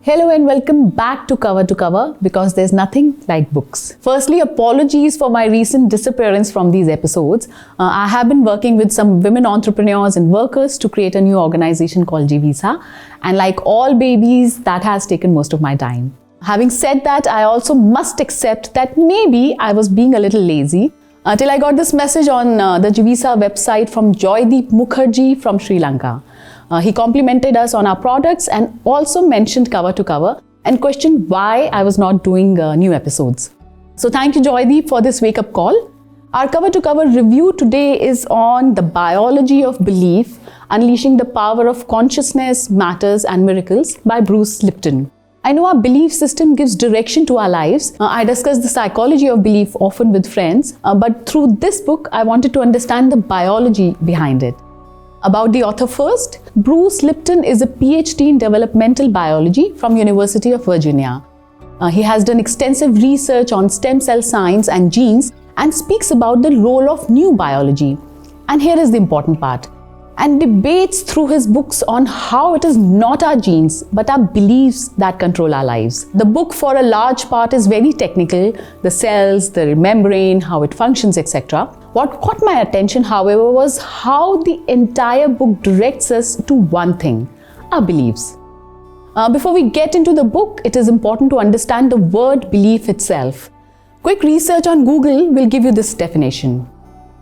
Hello and welcome back to Cover because there's nothing like books. Firstly, apologies for my recent disappearance from these episodes. I have been working with some women entrepreneurs and workers to create a new organization called Jivisa, and like all babies, that has taken most of my time. Having said that, I also must accept that maybe I was being a little lazy till I got this message on the Jivisa website from Joydeep Mukherjee from Sri Lanka. He complimented us on our products and also mentioned Cover and questioned why I was not doing new episodes. So thank you, Joydeep, for this wake-up call. Our Cover review today is on The Biology of Belief, Unleashing the Power of Consciousness, Matters and Miracles by Bruce Lipton. I know our belief system gives direction to our lives. I discuss the psychology of belief often with friends, but through this book, I wanted to understand the biology behind it. About the author first, Bruce Lipton is a PhD in developmental biology from University of Virginia. He has done extensive research on stem cell science and genes and speaks about the role of new biology. And here is the important part. And debates through his books on how it is not our genes but our beliefs that control our lives. The book for a large part is very technical, the cells, the membrane, how it functions, etc. What caught my attention, however, was how the entire book directs us to one thing, our beliefs. Before we get into the book, it is important to understand the word belief itself. Quick research on Google will give you this definition.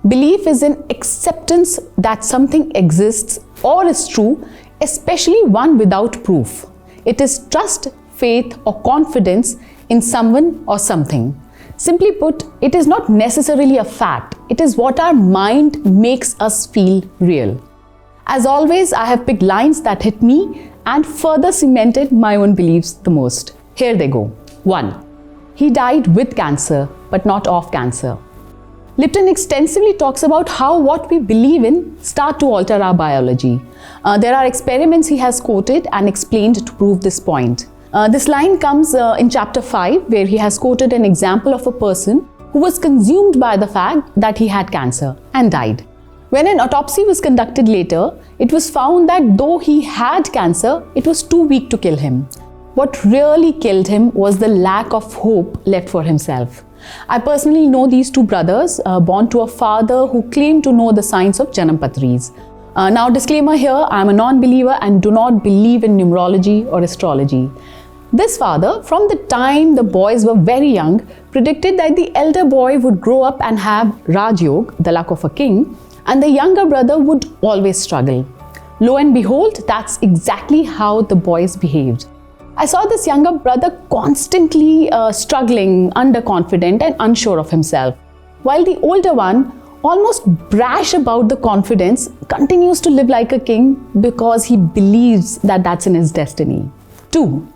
Belief is an acceptance that something exists or is true, especially one without proof. It is trust, faith, or confidence in someone or something. Simply put, it is not necessarily a fact. It is what our mind makes us feel real. As always, I have picked lines that hit me and further cemented my own beliefs the most. Here they go. 1. He died with cancer, but not of cancer. Lipton extensively talks about how what we believe in start to alter our biology. There are experiments he has quoted and explained to prove this point. This line comes in chapter 5, where he has quoted an example of a person who was consumed by the fact that he had cancer and died. When an autopsy was conducted later, it was found that though he had cancer, it was too weak to kill him. What really killed him was the lack of hope left for himself. I personally know these two brothers, born to a father who claimed to know the science of Janampatris. Now, disclaimer here, I am a non-believer and do not believe in numerology or astrology. This father, from the time the boys were very young, predicted that the elder boy would grow up and have Raj Yog, the luck of a king, and the younger brother would always struggle. Lo and behold, that's exactly how the boys behaved. I saw this younger brother constantly struggling, underconfident and unsure of himself, while the older one, almost brash about the confidence, continues to live like a king because he believes that that's in his destiny. 2.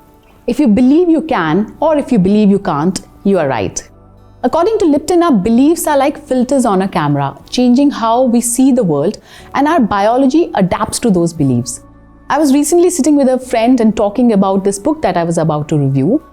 If you believe you can, or if you believe you can't, you are right. According to Lipton, our beliefs are like filters on a camera, changing how we see the world, and our biology adapts to those beliefs. I was recently sitting with a friend and talking about this book that I was about to review.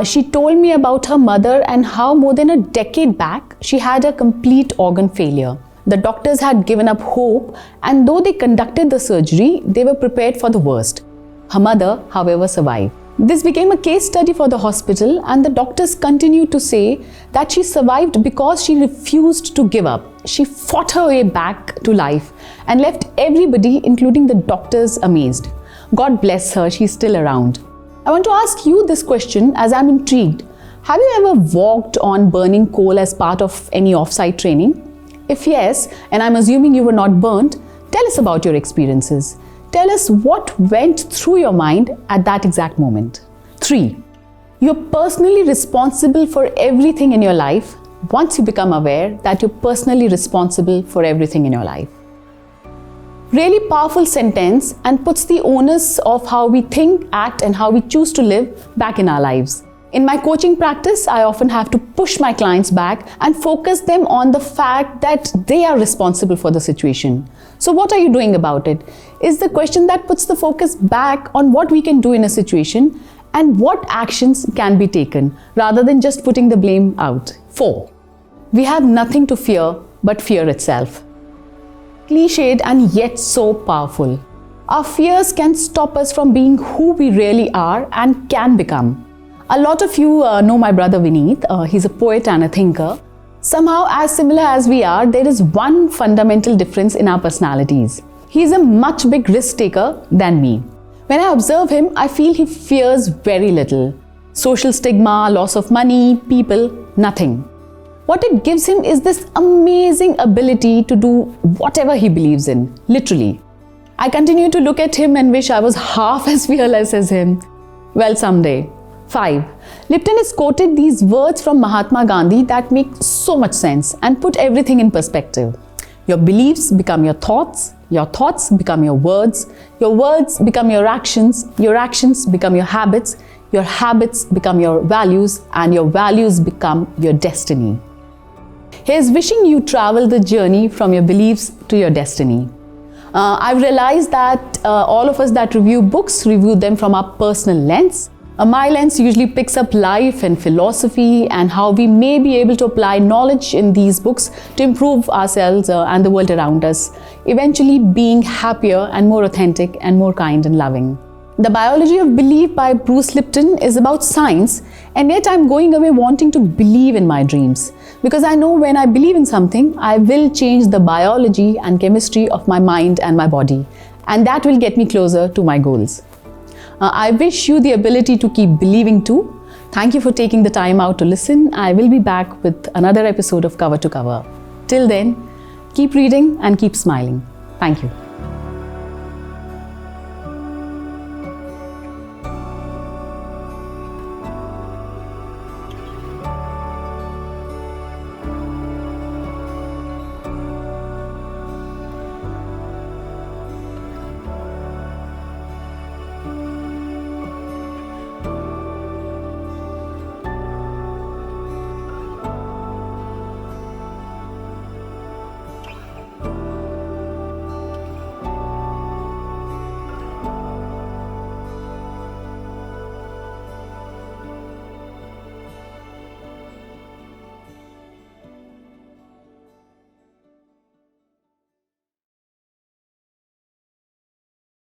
She told me about her mother and how more than a decade back, she had a complete organ failure. The doctors had given up hope, and though they conducted the surgery, they were prepared for the worst. Her mother, however, survived. This became a case study for the hospital, and the doctors continued to say that she survived because she refused to give up. She fought her way back to life and left everybody, including the doctors, amazed. God bless her, she's still around. I want to ask you this question as I'm intrigued. Have you ever walked on burning coal as part of any off-site training? If yes, and I'm assuming you were not burnt, tell us about your experiences. Tell us what went through your mind at that exact moment. 3. You're personally responsible for everything in your life once you become aware that you're personally responsible for everything in your life. Really powerful sentence and puts the onus of how we think, act and how we choose to live back in our lives. In my coaching practice, I often have to push my clients back and focus them on the fact that they are responsible for the situation. So what are you doing about it? Is the question that puts the focus back on what we can do in a situation and what actions can be taken rather than just putting the blame out. 4. We have nothing to fear but fear itself. Cliched and yet so powerful. Our fears can stop us from being who we really are and can become. A lot of you know my brother Vineet. He's a poet and a thinker. Somehow, as similar as we are, there is one fundamental difference in our personalities. He's a much big risk taker than me. When I observe him, I feel he fears very little. Social stigma, loss of money, people, nothing. What it gives him is this amazing ability to do whatever he believes in, literally. I continue to look at him and wish I was half as fearless as him. Well, someday. 5. Lipton has quoted these words from Mahatma Gandhi that make so much sense and put everything in perspective. Your beliefs become your thoughts become your words become your actions become your habits become your values, and your values become your destiny. He is wishing you travel the journey from your beliefs to your destiny. I've realized that all of us that review books review them from our personal lens. My lens usually picks up life and philosophy and how we may be able to apply knowledge in these books to improve ourselves and the world around us, eventually being happier and more authentic and more kind and loving. The Biology of Belief by Bruce Lipton is about science, and yet I'm going away wanting to believe in my dreams, because I know when I believe in something, I will change the biology and chemistry of my mind and my body, and that will get me closer to my goals. I wish you the ability to keep believing too. Thank you for taking the time out to listen. I will be back with another episode of Cover to Cover. Till then, keep reading and keep smiling. Thank you.